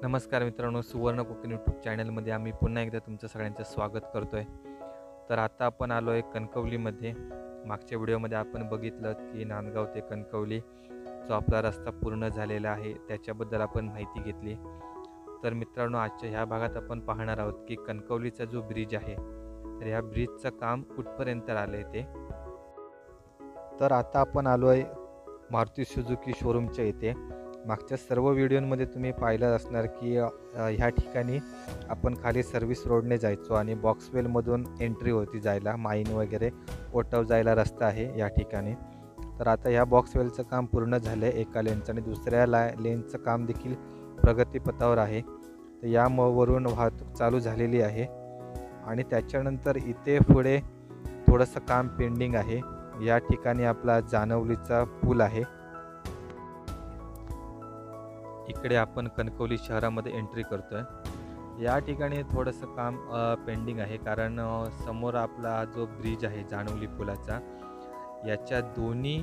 नमस्कार मित्रांनो, सुवर्ण कोकण यूट्यूब चॅनलमध्ये आम्ही पुन्हा एकदा तुमचं सगळ्यांचं स्वागत करतो आहे. तर आता आपण आलो आहे कणकवलीमध्ये. मागच्या व्हिडिओमध्ये आपण बघितलं की नांदगाव ते कणकवली जो आपला रस्ता पूर्ण झालेला आहे त्याच्याबद्दल आपण माहिती घेतली. तर मित्रांनो, आजच्या ह्या भागात आपण पाहणार आहोत की कणकवलीचा जो ब्रिज आहे तर ह्या ब्रिजचं काम कुठपर्यंत आलं आहे ते. तर आता आपण आलो आहे मारुती सुझुकी शोरूमच्या इथे. मागच्या सर्व व्हिडिओमध्ये तुम्ही पाहिलं असणार की ह्या ठिकाणी आपण खाली सर्व्हिस रोडने जायचो आणि बॉक्सवेलमधून एंट्री होती जायला, माईन वगैरे ओटव जायला रस्ता आहे या ठिकाणी. तर आता ह्या बॉक्सवेलचं काम पूर्ण झालं आहे एका लेनचं आणि दुसऱ्या लेनचं काम देखील प्रगतीपथावर आहे. तर यावरून वाहतूक चालू झालेली आहे आणि त्याच्यानंतर इथे पुढे थोडंसं काम पेंडिंग आहे. या ठिकाणी आपला जानवलीचा पूल आहे. इकडे आपण कणकवली शहरामध्ये एंट्री करतोय. या ठिकाणी थोडंसं काम पेंडिंग आहे कारण समोर आपला जो ब्रिज आहे जानवली पुलाचा, याच्या दोन्ही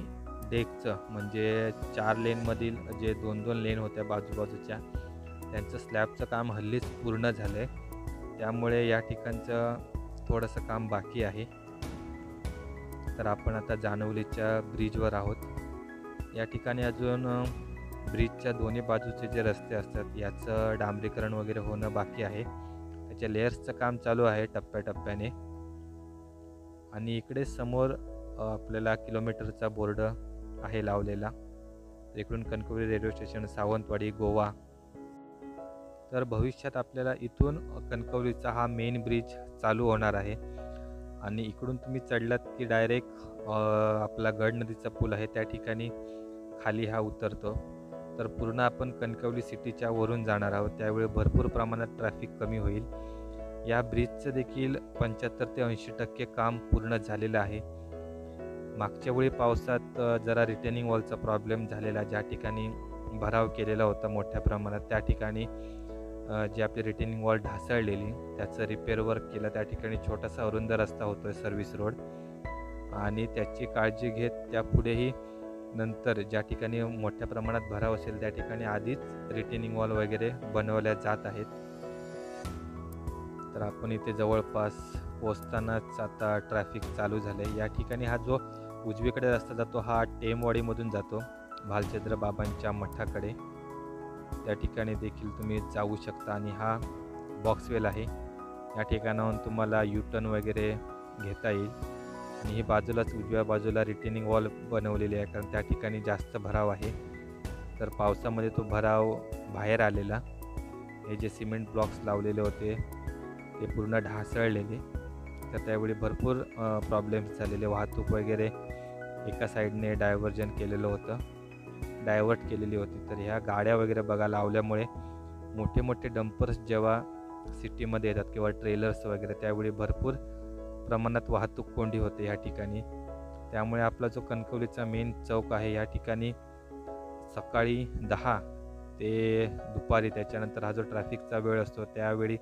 डेकचं म्हणजे 4 लेनमधील जे 2-2 लेन होत्या बाजूबाजूच्या त्यांचं स्लॅबचं काम हल्लीच पूर्ण झालं आहे. त्यामुळे या ठिकाणचं थोडंसं काम बाकी आहे. तर आपण आता जानवलीच्या ब्रिजवर आहोत. या ठिकाणी अजून ब्रिजच्या दोन्ही बाजूचे जे रस्ते असतात याचं डांबरीकरण वगैरे होणं बाकी आहे. त्याच्या लेयर्सचं काम चालू आहे टप्प्याटप्प्याने. आणि इकडे समोर आपल्याला किलोमीटरचा बोर्ड आहे लावलेला. इकडून कणकवली रेल्वे स्टेशन, सावंतवाडी, गोवा. तर भविष्यात आपल्याला इथून कणकवलीचा हा मेन ब्रिज चालू होणार आहे आणि इकडून तुम्ही चढलात की डायरेक्ट आपला गड नदीचा पूल आहे त्या ठिकाणी खाली हा उतरतो. तर पूर्ण आपण कणकवली सिटीच्या वरून जाणार आहोत, त्यावेळी भरपूर प्रमाणात ट्रॅफिक कमी होईल. या ब्रिजचं देखील 75 ते 80% काम पूर्ण झालेलं आहे. मागच्या वेळी पावसात जरा रिटेनिंग वॉलचा प्रॉब्लेम झालेला, ज्या ठिकाणी भराव केलेला होता मोठ्या प्रमाणात त्या ठिकाणी जी आपली रिटेनिंग वॉल ढासळलेली त्याचं रिपेअर वर्क केलं. त्या ठिकाणी छोटासा अरुंद रस्ता होतो सर्व्हिस रोड आणि त्याची काळजी घेत त्यापुढेही नंतर ज्या ठिकाणी मोठ्या प्रमाणात भराव असेल त्या ठिकाणी आधीच रिटेनिंग वॉल वगैरे बनवल्या जात आहेत. तर आपण इथे जवळपास पोचतानाच आता ट्रॅफिक चालू झाले. या ठिकाणी हा जो उजवीकडे रस्ता जातो हा टेमवाडीमधून जातो भालचंद्र बाबांच्या मठाकडे. त्या ठिकाणी देखील तुम्ही जाऊ शकता आणि हा बॉक्सवेल आहे. या ठिकाणाहून तुम्हाला U-टर्न वगैरे घेता येईल आणि ही बाजूलाच उजव्या बाजूला रिटेनिंग वॉल बनवलेली आहे कारण त्या ठिकाणी जास्त भराव आहे. तर पावसामध्ये तो भराव बाहेर आलेला. हे जे सिमेंट ब्लॉक्स लावलेले होते ते पूर्ण ढासळलेले. तर त्यावेळी भरपूर प्रॉब्लेम्स झालेले. वाहतूक वगैरे एका साईडने डायव्हर्जन केलेलं होतं, डायव्हर्ट केलेली होती. तर ह्या गाड्या वगैरे बघा लावल्यामुळे मोठे मोठे डंपर्स जेव्हा सिटीमध्ये येतात किंवा ट्रेलर्स वगैरे त्यावेळी भरपूर प्रमाणात वाहतूक कोंडी होते ह्या ठिकाणी. त्यामुळे आपला जो कणकवलीचा मेन चौक आहे या ठिकाणी सकाळी 10 ते दुपारी त्याच्यानंतर हा जो ट्रॅफिकचा वेळ असतो त्यावेळी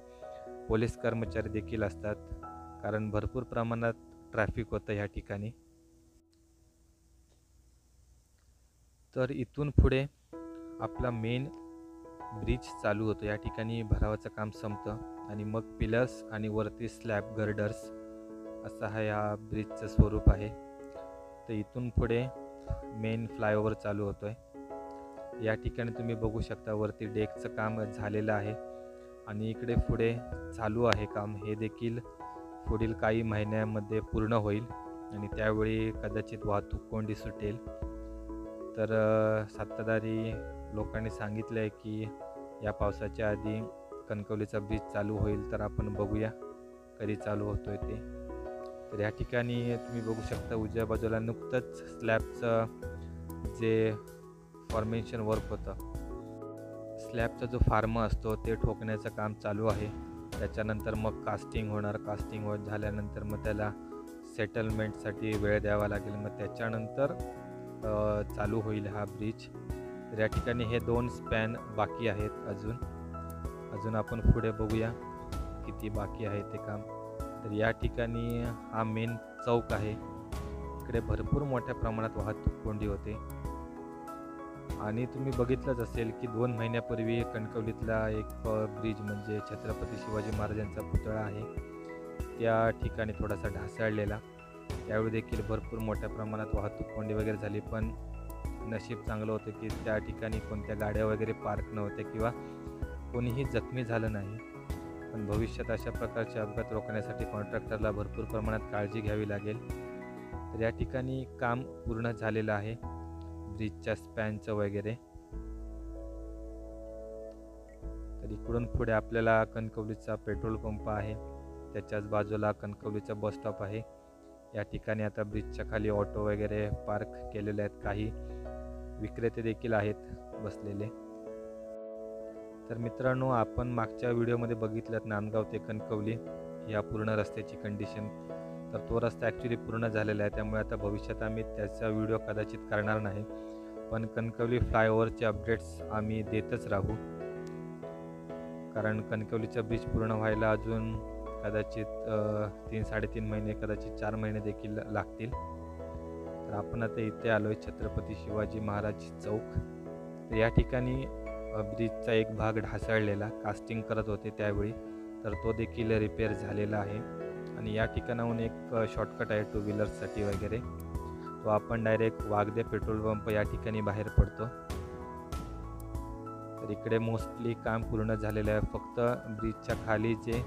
पोलीस कर्मचारी देखील असतात कारण भरपूर प्रमाणात ट्रॅफिक होतं ह्या ठिकाणी. तर इथून पुढे आपला मेन ब्रिज चालू होतो. या ठिकाणी भरावाचं काम संपतं आणि मग पिलर्स आणि वरती स्लॅब गर्डर्स असं हा या ब्रिजचं स्वरूप आहे. तर इथून पुढे मेन फ्लायओव्हर चालू होतो आहे. या ठिकाणी तुम्ही बघू शकता वरती डेकचं काम झालेलं आहे आणि इकडे पुढे चालू आहे काम. हे देखील पुढील काही महिन्यामध्ये पूर्ण होईल आणि त्यावेळी कदाचित वाहतूक कोंडी सुटेल. तर सत्ताधारी लोकांनी सांगितलं आहे की या पावसाच्या आधी कणकवलीचा ब्रिज चालू होईल. तर आपण बघूया कधी चालू होतो आहे ते. तर या ठिकाणी तुम्ही बघू शकता उजव्या बाजूला नुकतंच स्लॅबचं जे फॉर्मेशन वर्क होतं, स्लॅबचा जो फार्म असतो ते ठोकण्याचं काम चालू आहे. त्याच्यानंतर मग कास्टिंग होणार. कास्टिंग झाल्यानंतर मग त्याला सेटलमेंटसाठी वेळ द्यावा लागेल. मग त्याच्यानंतर चालू होईल हा ब्रिज. तर या ठिकाणी हे 2 स्पॅन बाकी आहेत अजून आपण पुढे बघूया किती बाकी आहे ते काम. तर या ठिकाणी हा मेन चौक आहे. इकडे भरपूर मोठ्या प्रमाणात वाहतूक कोंडी होते आणि तुम्ही बघितलंच असेल की 2 महिन्यापूर्वी कणकवलीतला एक ब्रिज म्हणजे छत्रपती शिवाजी महाराजांचा पुतळा आहे, त्या ठिकाणी थोडासा ढासळलेला. त्यावेळी देखील भरपूर मोठ्या प्रमाणात वाहतूक कोंडी वगैरे झाली, पण नशीब चांगलं होतं की त्या ठिकाणी कोणत्या गाड्या वगैरे पार्क नव्हत्या किंवा कोणीही जखमी झालं नाही. पण भविष्यात अशा प्रकारचे अपघात रोखण्यासाठी कॉन्ट्रॅक्टरला भरपूर प्रमाणात काळजी घ्यावी लागेल. तर या ठिकाणी काम पूर्ण झालेलं आहे ब्रिजच्या स्पॅनचं वगैरे. तर इकडून पुढे आपल्याला कणकवलीचा पेट्रोल पंप आहे, त्याच्याच बाजूला कणकवलीचा बस स्टॉप आहे. या ठिकाणी आता ब्रिजच्या खाली ऑटो वगैरे पार्क केलेले आहेत, काही विक्रेते देखील आहेत बसलेले. तर मित्रांनो, आपण मागच्या व्हिडिओमध्ये बघितलं नांदगाव ते कणकवली या पूर्ण रस्त्याची कंडिशन. तर तो रस्ता ॲक्च्युली पूर्ण झालेला आहे, त्यामुळे आता भविष्यात आम्ही त्याचा व्हिडिओ कदाचित करणार नाही, पण कणकवली फ्लायओव्हरचे अपडेट्स आम्ही देतच राहू. कारण कणकवलीचा ब्रिज पूर्ण व्हायला अजून कदाचित 3-3.5 महिने, कदाचित 4 महिने देखील लागतील. तर आपण आता इथे आलो आहे छत्रपती शिवाजी महाराज चौक. तर या ठिकाणी ब्रिजचा एक भाग ढासळलेला, कास्टिंग करत होते त्यावेळी, तर तो देखील रिपेअर झालेला आहे. आणि या ठिकाणाहून एक शॉर्टकट आहे टू व्हीलर्ससाठी वगैरे, तो आपण डायरेक्ट वागदे पेट्रोल पंप या ठिकाणी बाहेर पडतो. तर इकडे मोस्टली काम पूर्ण झालेलं आहे, फक्त ब्रिजच्या खाली जे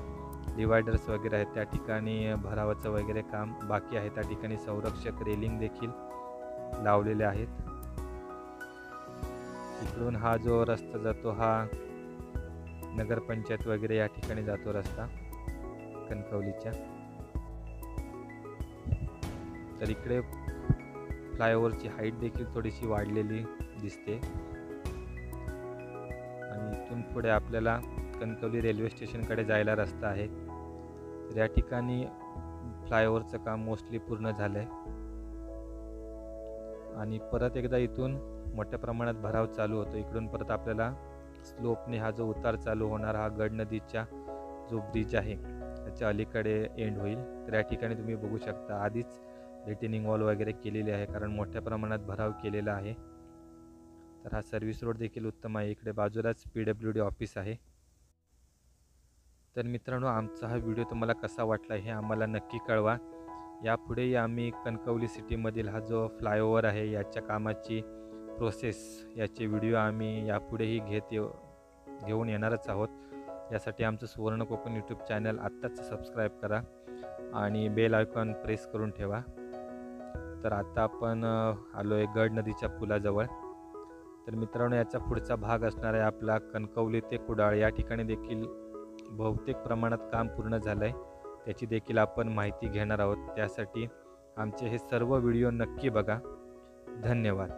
डिवायडर्स वगैरे आहेत त्या ठिकाणी भरावाचं वगैरे काम बाकी आहे. त्या ठिकाणी संरक्षक रेलिंग देखील लावलेले आहेत. इकडून हा जो रस्ता जातो हा नगरपंचायत वगैरे या ठिकाणी जातो रस्ता कणकवलीच्या. तर इकडे फ्लायओव्हरची हाईट देखील थोडीशी वाढलेली दिसते. आणि इथून पुढे आपल्याला कणकवली रेल्वे स्टेशनकडे जायला रस्ता आहे. तर या ठिकाणी फ्लायओव्हरचं काम मोस्टली पूर्ण झालं आहे. आणि परत एकदा इथून मोठ्या प्रमाणात भराव चालू होतो. इकडून परत आपल्याला स्लोपने हा जो उतार चालू होणार, हा गड नदीच्या जो ब्रिज आहे त्याच्या अलीकडे एंड होईल. तर या ठिकाणी तुम्ही बघू शकता आधीच रिटेनिंग वॉल वगैरे केलेली आहे, कारण मोठ्या प्रमाणात भराव केलेला आहे. तर हा सर्व्हिस रोड देखील उत्तम आहे. इकडे बाजूलाच PWD ऑफिस आहे. तर मित्रांनो, आमचा हा व्हिडिओ तुम्हाला कसा वाटला हे आम्हाला नक्की कळवा. यापुढेही आम्ही कणकवली सिटीमधील हा जो फ्लायओव्हर आहे याच्या कामाची प्रोसेस, याचे व्हिडिओ आम्ही यापुढेही घेऊन येणारच आहोत. यासाठी आमचं सुवर्ण कोकण यूट्यूब चॅनल आत्ताच सबस्क्राईब करा आणि बेल आयकॉन प्रेस करून ठेवा. तर आता आपण आलो आहे गड नदीच्या पुलाजवळ. तर मित्रांनो, याचा पुढचा भाग असणार आहे आपला कणकवली ते कुडाळ. या ठिकाणी देखील बहुतेक प्रमाणात काम पूर्ण झालं आहे, त्याची देखील आपण माहिती घेणार आहोत. त्यासाठी आमचे हे सर्व व्हिडिओ नक्की बघा. धन्यवाद.